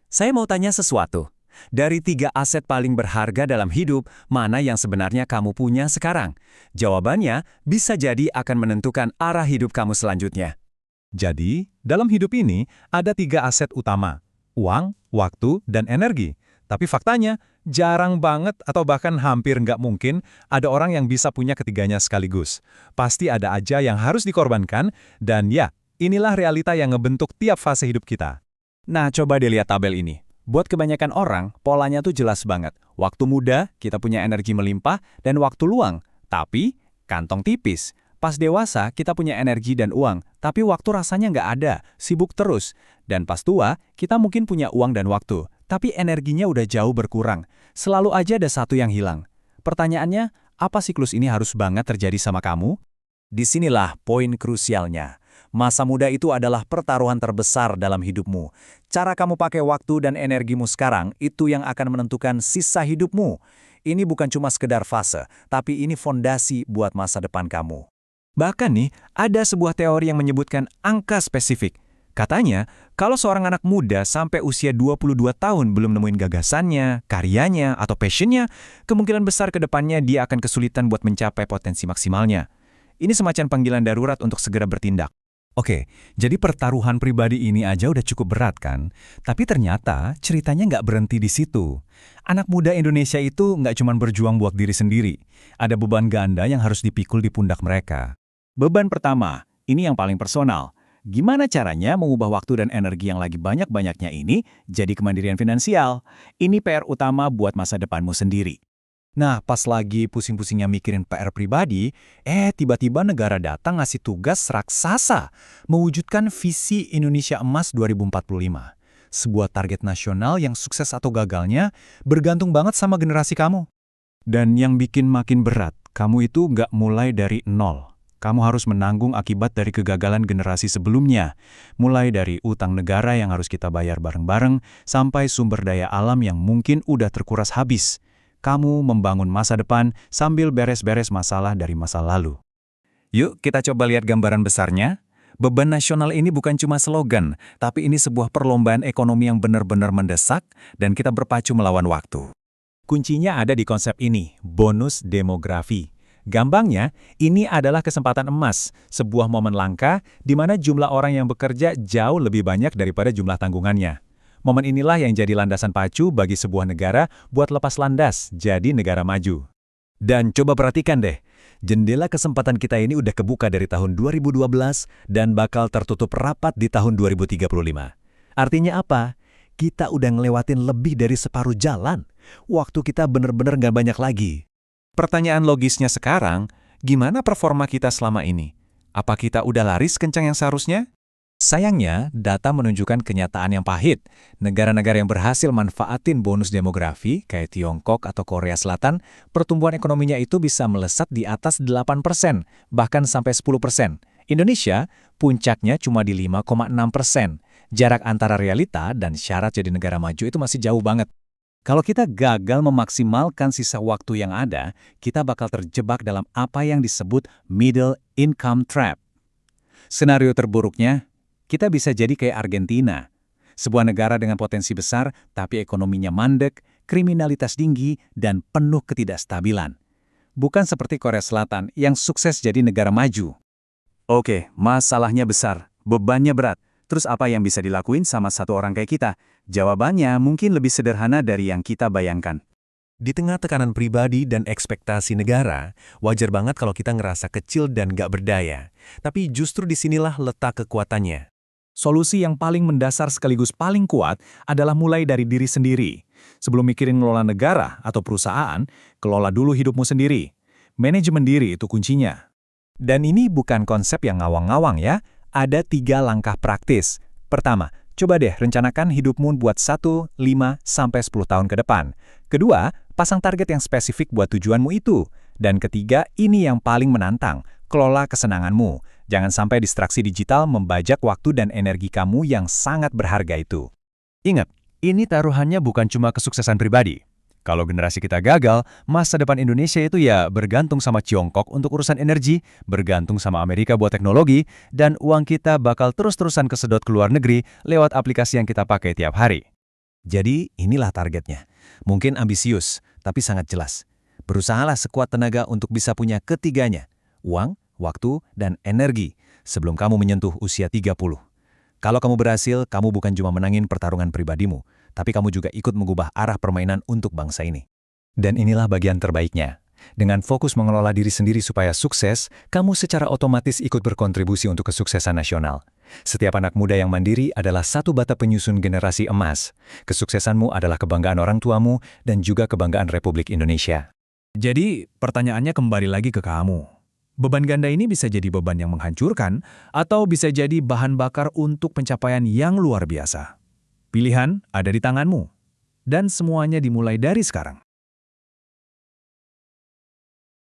Saya mau tanya sesuatu. Dari 3 aset paling berharga dalam hidup, mana yang sebenarnya kamu punya sekarang? Jawabannya bisa jadi akan menentukan arah hidup kamu selanjutnya. Jadi, dalam hidup ini ada 3 aset utama, uang, waktu, dan energi. Tapi faktanya, jarang banget atau bahkan hampir nggak mungkin ada orang yang bisa punya ketiganya sekaligus. Pasti ada aja yang harus dikorbankan, dan ya, inilah realita yang ngebentuk tiap fase hidup kita. Nah, coba dilihat tabel ini. Buat kebanyakan orang, polanya tuh jelas banget. Waktu muda, kita punya energi melimpah, dan waktu luang. Tapi, kantong tipis. Pas dewasa, kita punya energi dan uang, tapi waktu rasanya nggak ada, sibuk terus. Dan pas tua, kita mungkin punya uang dan waktu, tapi energinya udah jauh berkurang. Selalu aja ada satu yang hilang. Pertanyaannya, apa siklus ini harus banget terjadi sama kamu? Disinilah poin krusialnya. Masa muda itu adalah pertaruhan terbesar dalam hidupmu. Cara kamu pakai waktu dan energimu sekarang, itu yang akan menentukan sisa hidupmu. Ini bukan cuma sekedar fase, tapi ini fondasi buat masa depan kamu. Bahkan nih, ada sebuah teori yang menyebutkan angka spesifik. Katanya, kalau seorang anak muda sampai usia 22 tahun belum nemuin gagasannya, karyanya, atau passionnya, kemungkinan besar ke depannya dia akan kesulitan buat mencapai potensi maksimalnya. Ini semacam panggilan darurat untuk segera bertindak. Oke, jadi pertaruhan pribadi ini aja udah cukup berat kan? Tapi ternyata ceritanya nggak berhenti di situ. Anak muda Indonesia itu nggak cuma berjuang buat diri sendiri. Ada beban ganda yang harus dipikul di pundak mereka. Beban pertama, ini yang paling personal. Gimana caranya mengubah waktu dan energi yang lagi banyak-banyaknya ini jadi kemandirian finansial? Ini PR utama buat masa depanmu sendiri. Nah, pas lagi pusing-pusingnya mikirin PR pribadi, tiba-tiba negara datang ngasih tugas raksasa mewujudkan visi Indonesia Emas 2045. Sebuah target nasional yang sukses atau gagalnya bergantung banget sama generasi kamu. Dan yang bikin makin berat, kamu itu nggak mulai dari nol. Kamu harus menanggung akibat dari kegagalan generasi sebelumnya. Mulai dari utang negara yang harus kita bayar bareng-bareng, sampai sumber daya alam yang mungkin udah terkuras habis. Kamu membangun masa depan sambil beres-beres masalah dari masa lalu. Yuk kita coba lihat gambaran besarnya. Beban nasional ini bukan cuma slogan, tapi ini sebuah perlombaan ekonomi yang benar-benar mendesak dan kita berpacu melawan waktu. Kuncinya ada di konsep ini, bonus demografi. Gampangnya, ini adalah kesempatan emas, sebuah momen langka di mana jumlah orang yang bekerja jauh lebih banyak daripada jumlah tanggungannya. Momen inilah yang jadi landasan pacu bagi sebuah negara buat lepas landas jadi negara maju. Dan coba perhatikan deh, jendela kesempatan kita ini udah kebuka dari tahun 2012 dan bakal tertutup rapat di tahun 2035. Artinya apa? Kita udah ngelewatin lebih dari separuh jalan. Waktu kita bener-bener nggak banyak lagi. Pertanyaan logisnya sekarang, gimana performa kita selama ini? Apa kita udah laris kencang yang seharusnya? Sayangnya, data menunjukkan kenyataan yang pahit. Negara-negara yang berhasil manfaatin bonus demografi, kayak Tiongkok atau Korea Selatan, pertumbuhan ekonominya itu bisa melesat di atas 8%, bahkan sampai 10%. Indonesia, puncaknya cuma di 5,6%. Jarak antara realita dan syarat jadi negara maju itu masih jauh banget. Kalau kita gagal memaksimalkan sisa waktu yang ada, kita bakal terjebak dalam apa yang disebut middle income trap. Senario terburuknya, kita bisa jadi kayak Argentina, sebuah negara dengan potensi besar tapi ekonominya mandek, kriminalitas tinggi, dan penuh ketidakstabilan. Bukan seperti Korea Selatan yang sukses jadi negara maju. Oke, masalahnya besar, bebannya berat. Terus apa yang bisa dilakuin sama satu orang kayak kita? Jawabannya mungkin lebih sederhana dari yang kita bayangkan. Di tengah tekanan pribadi dan ekspektasi negara, wajar banget kalau kita ngerasa kecil dan gak berdaya. Tapi justru disinilah letak kekuatannya. Solusi yang paling mendasar sekaligus paling kuat adalah mulai dari diri sendiri. Sebelum mikirin ngelola negara atau perusahaan, kelola dulu hidupmu sendiri. Manajemen diri itu kuncinya. Dan ini bukan konsep yang ngawang-ngawang ya, ada 3 langkah praktis. Pertama, coba deh rencanakan hidupmu buat 1, 5, sampai 10 tahun ke depan. Kedua, pasang target yang spesifik buat tujuanmu itu. Dan ketiga, ini yang paling menantang, kelola kesenanganmu. Jangan sampai distraksi digital membajak waktu dan energi kamu yang sangat berharga itu. Ingat, ini taruhannya bukan cuma kesuksesan pribadi. Kalau generasi kita gagal, masa depan Indonesia itu ya bergantung sama Tiongkok untuk urusan energi, bergantung sama Amerika buat teknologi, dan uang kita bakal terus-terusan kesedot ke luar negeri lewat aplikasi yang kita pakai tiap hari. Jadi inilah targetnya. Mungkin ambisius, tapi sangat jelas. Berusahalah sekuat tenaga untuk bisa punya ketiganya. Uang, waktu, dan energi sebelum kamu menyentuh usia 30. Kalau kamu berhasil, kamu bukan cuma menangin pertarungan pribadimu, tapi kamu juga ikut mengubah arah permainan untuk bangsa ini. Dan inilah bagian terbaiknya. Dengan fokus mengelola diri sendiri supaya sukses, kamu secara otomatis ikut berkontribusi untuk kesuksesan nasional. Setiap anak muda yang mandiri adalah satu bata penyusun generasi emas. Kesuksesanmu adalah kebanggaan orang tuamu dan juga kebanggaan Republik Indonesia. Jadi, pertanyaannya kembali lagi ke kamu. Beban ganda ini bisa jadi beban yang menghancurkan, atau bisa jadi bahan bakar untuk pencapaian yang luar biasa. Pilihan ada di tanganmu. Dan semuanya dimulai dari sekarang.